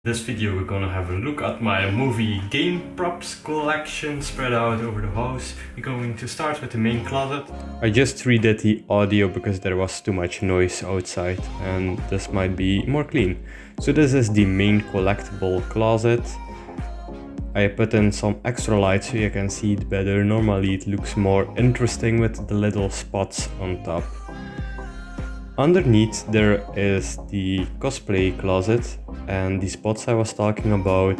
This video we're gonna have a look at my movie game props collection spread out over the house. We're going to start with the main closet. I just redid the audio because there was too much noise outside and this might be more clean. So this is the main collectible closet. I put in some extra light so you can see it better. Normally it looks more interesting with the little spots on top. Underneath there is the cosplay closet, and the spots I was talking about,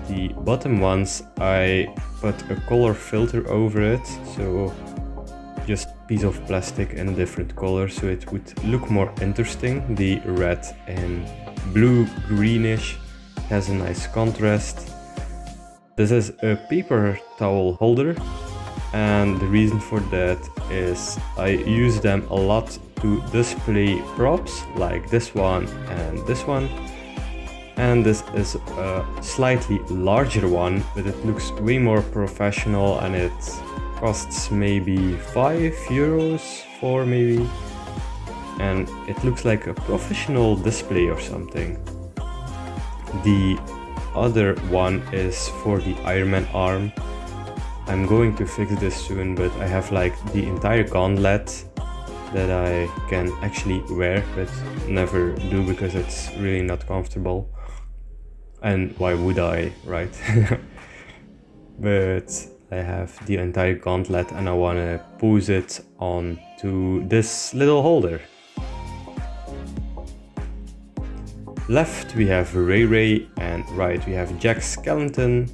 the bottom ones, I put a color filter over it, so just piece of plastic in a different color so it would look more interesting. The red and blue greenish has a nice contrast. This is a paper towel holder, and the reason for that is I use them a lot to display props like this one and this one. And this is a slightly larger one, but it looks way more professional and it costs maybe €5 for maybe. And it looks like a professional display or something. The other one is for the Iron Man arm. I'm going to fix this soon, but I have like the entire gauntlet that I can actually wear, but never do because it's really not comfortable. And why would I, right? But I have the entire gauntlet and I want to pose it onto this little holder. Left we have Ray Ray and right we have Jack Skellington.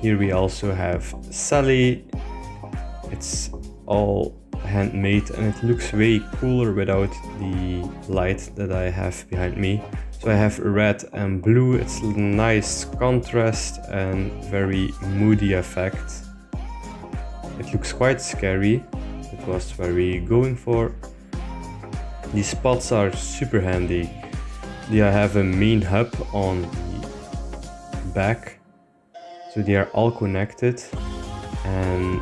Here we also have Sally. It's all handmade and it looks way cooler without the light that I have behind me. So I have red and blue. It's a nice contrast and very moody effect. It looks quite scary. It was very going for. These spots are super handy. They have a main hub on the back, so they are all connected, and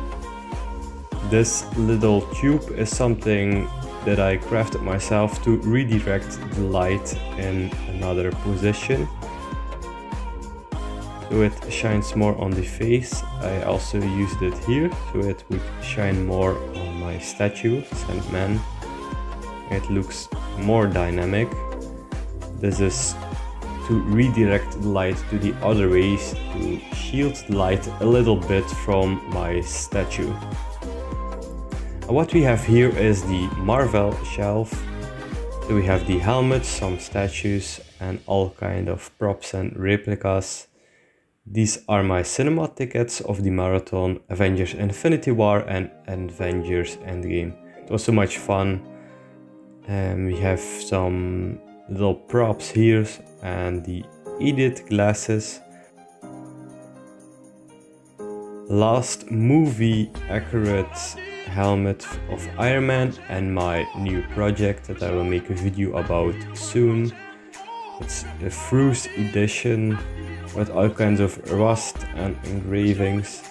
this little tube is something that I crafted myself to redirect the light in another position, so it shines more on the face. I also used it here so it would shine more on my statue, Sandman. It looks more dynamic. This is to redirect the light to the other ways to shield the light a little bit from my statue. What we have here is the Marvel shelf. So we have the helmets, some statues and all kind of props and replicas. These are my cinema tickets of the marathon Avengers Infinity War and Avengers Endgame. It was so much fun. We have some little props here and the Edit glasses. Last movie accurate helmet of Iron Man and my new project that I will make a video about soon. It's the Frooz edition with all kinds of rust and engravings.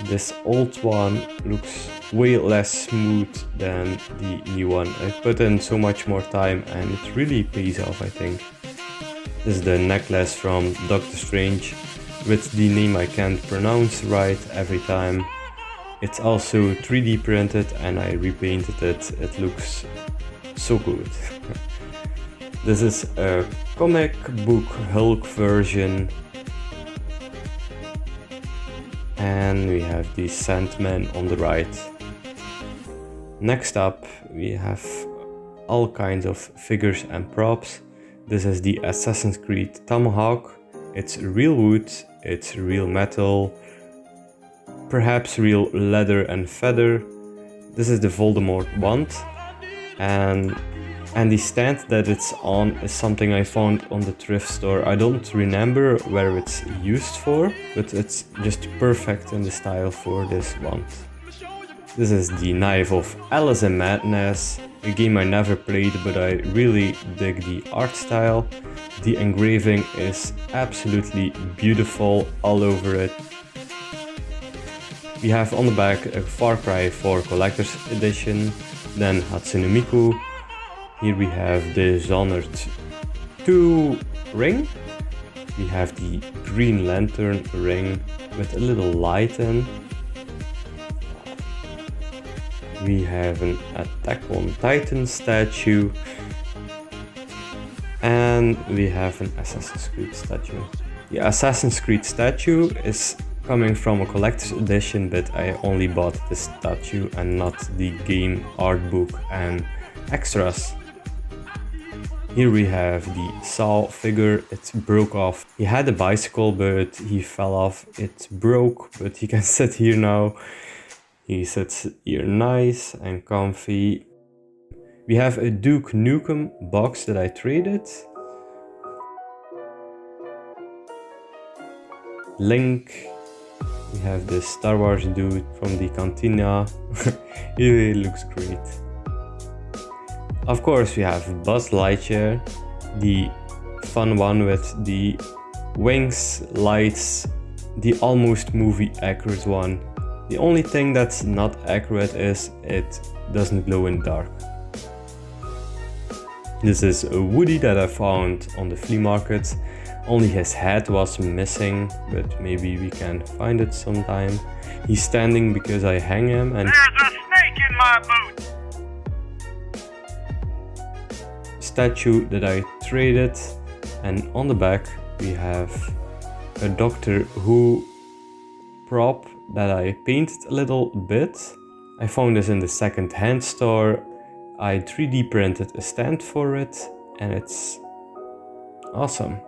This old one looks way less smooth than the new one. I put in so much more time and it really pays off, I think. This is the necklace from Doctor Strange with the name I can't pronounce right every time. It's also 3D printed and I repainted it. It looks so good. This is a comic book Hulk version. And we have the Sandman on the right. Next up we have all kinds of figures and props. This is the Assassin's Creed Tomahawk. It's real wood, it's real metal, perhaps real leather and feather. This is the Voldemort wand, and the stand that it's on is something I found on the thrift store. I don't remember where it's used for, but it's just perfect in the style for this wand. This is the knife of Alice in Madness, a game I never played but I really dig the art style. The engraving is absolutely beautiful all over it. We have on the back a Far Cry 4 Collector's Edition, then Hatsune Miku. Here we have the Dishonored 2 ring. We have the Green Lantern ring with a little light in. We have an Attack on Titan statue. And we have an Assassin's Creed statue. The Assassin's Creed statue is coming from a collector's edition, but I only bought the statue and not the game art book and extras. Here we have the Saw figure. It broke off. He had a bicycle, but he fell off. It broke, but he can sit here now. He sits here nice and comfy. We have a Duke Nukem box that I traded. Link. We have this Star Wars dude from the cantina. He really looks great. Of course we have Buzz Lightyear, the fun one with the wings, lights, the almost movie accurate one. The only thing that's not accurate is it doesn't glow in the dark. This is a Woody that I found on the flea market. Only his head was missing, but maybe we can find it sometime. He's standing because I hang him and... There's a snake in my boot! Statue that I traded, and on the back we have a Doctor Who prop that I painted a little bit. I found this in the second-hand store. I 3D printed a stand for it and it's awesome.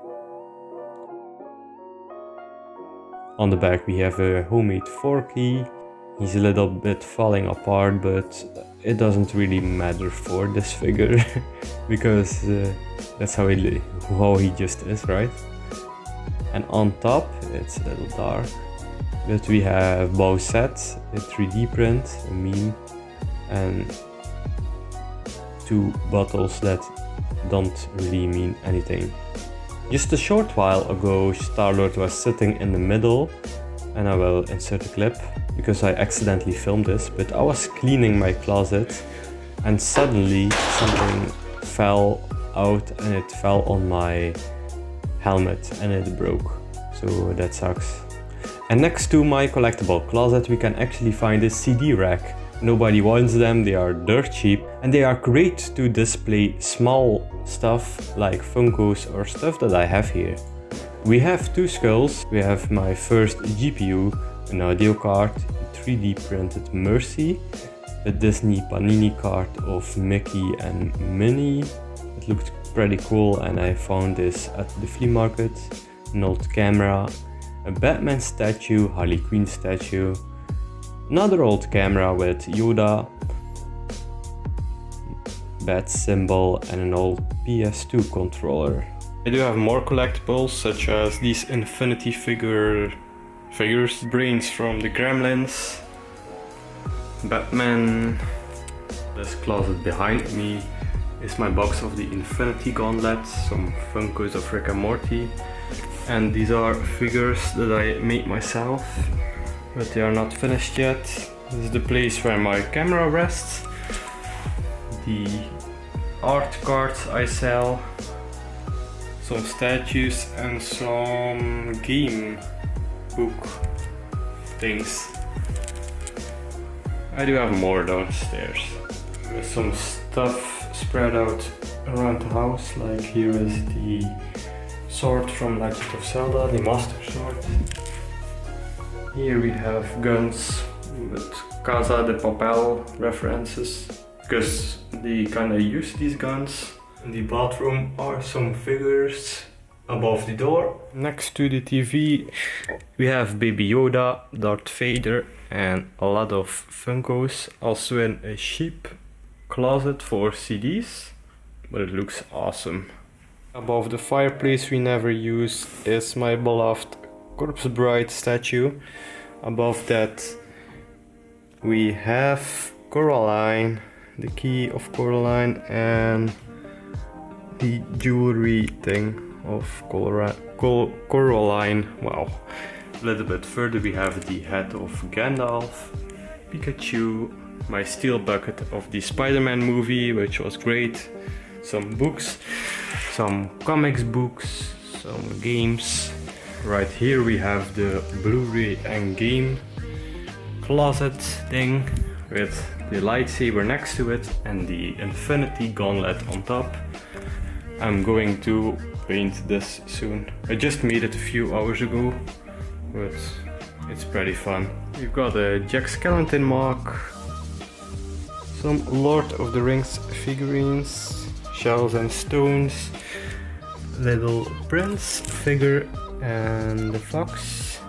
On the back we have a homemade forky. He's a little bit falling apart, but it doesn't really matter for this figure because that's how he just is, right? And on top it's a little dark, but we have Bowsette, a 3D print, a meme, and 2 bottles that don't really mean anything. Just a short while ago, Star-Lord was sitting in the middle, and I will insert a clip because I accidentally filmed this, but I was cleaning my closet and suddenly something fell out and it fell on my helmet and it broke, so that sucks. And next to my collectible closet we can actually find a CD rack. Nobody wants them, they are dirt cheap, and they are great to display small stuff like Funkos or stuff that I have here. We have 2 skulls. We have my first GPU, an audio card, a 3D printed Mercy, a Disney Panini card of Mickey and Minnie. It looked pretty cool and I found this at the flea market. An old camera, a Batman statue, Harley Quinn statue, another old camera with Yoda, bat symbol, and an old PS2 controller. I do have more collectibles such as these Infinity figures, brains from the Gremlins, Batman. This closet behind me is my box of the Infinity Gauntlet, some Funkos of Rick and Morty, and these are figures that I made myself, but they are not finished yet. This is the place where my camera rests, the art cards I sell, some statues and some game book things. I do have more downstairs with some stuff spread out around the house, like here is the sword from Legend of Zelda, the Master Sword. Here we have guns with Casa de Papel references, because they kinda use these guns. In the bathroom are some figures above the door. Next to the TV we have Baby Yoda, Darth Vader, and a lot of Funkos. Also in a sheep closet for CDs, but it looks awesome. Above the fireplace we never use is my beloved Corpse Bride statue. Above that we have Coraline, the key of Coraline, and the jewelry thing of Coraline. Wow. A little bit further we have the head of Gandalf, Pikachu, my steel bucket of the Spider-Man movie, which was great, some books. some comics books, some games. Right here we have the Blu-ray and game closet thing with the lightsaber next to it and the Infinity Gauntlet on top. I'm going to paint this soon. I just made it a few hours ago, but it's pretty fun. We've got a Jack Skellington mug, some Lord of the Rings figurines, shells and stones, little prince figure and the fox,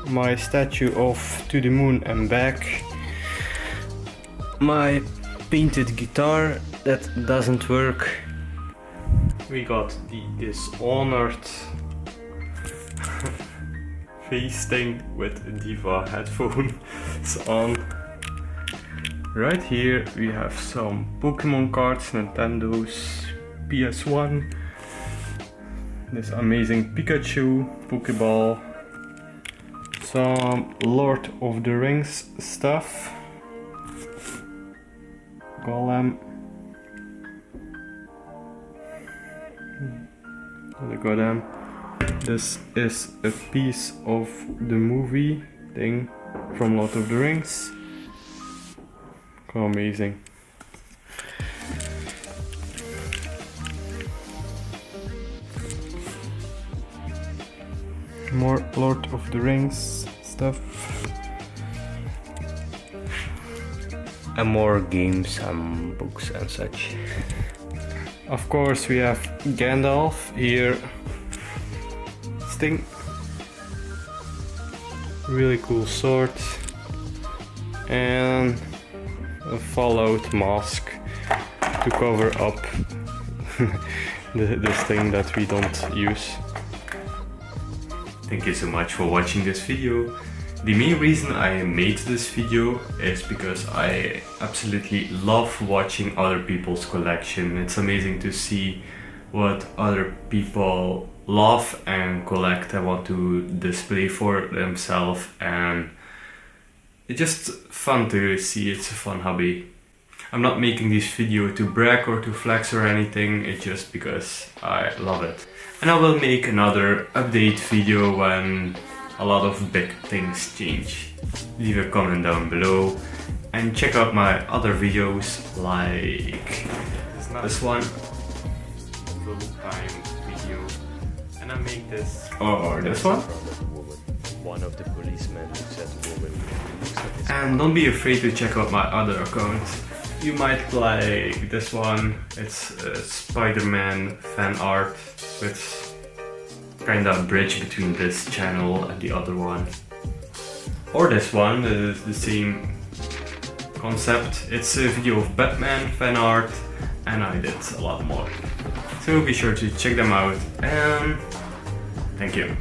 my statue of To the Moon and Back, my painted guitar that doesn't work. We got the Dishonored face thing with Diva headphones on. Right here we have some Pokemon cards, Nintendo's PS1, this amazing Pikachu, Pokeball, some Lord of the Rings stuff, Golem, look at them. This is a piece of the movie thing from Lord of the Rings. Oh, amazing. More Lord of the Rings stuff. And more games and books and such. Of course we have Gandalf here. Sting. Really cool sword. And a Fallout mask to cover up this thing that we don't use. Thank you so much for watching this video. The main reason I made this video is because I absolutely love watching other people's collection. It's amazing to see what other people love and collect and want to display for themselves, and it's just fun to see. It's a fun hobby. I'm not making this video to brag or to flex or anything, it's just because I love it. And I will make another update video when a lot of big things change. Leave a comment down below and check out my other videos like this one, full-time video, and I make this, or this one. One of the policemen who said woman. And don't be afraid to check out my other account. You might like this one. It's Spider-Man fan art with kinda a bridge between this channel and the other one. Or this one, the same concept. It's a video of Batman fan art, and I did a lot more. So be sure to check them out, and thank you.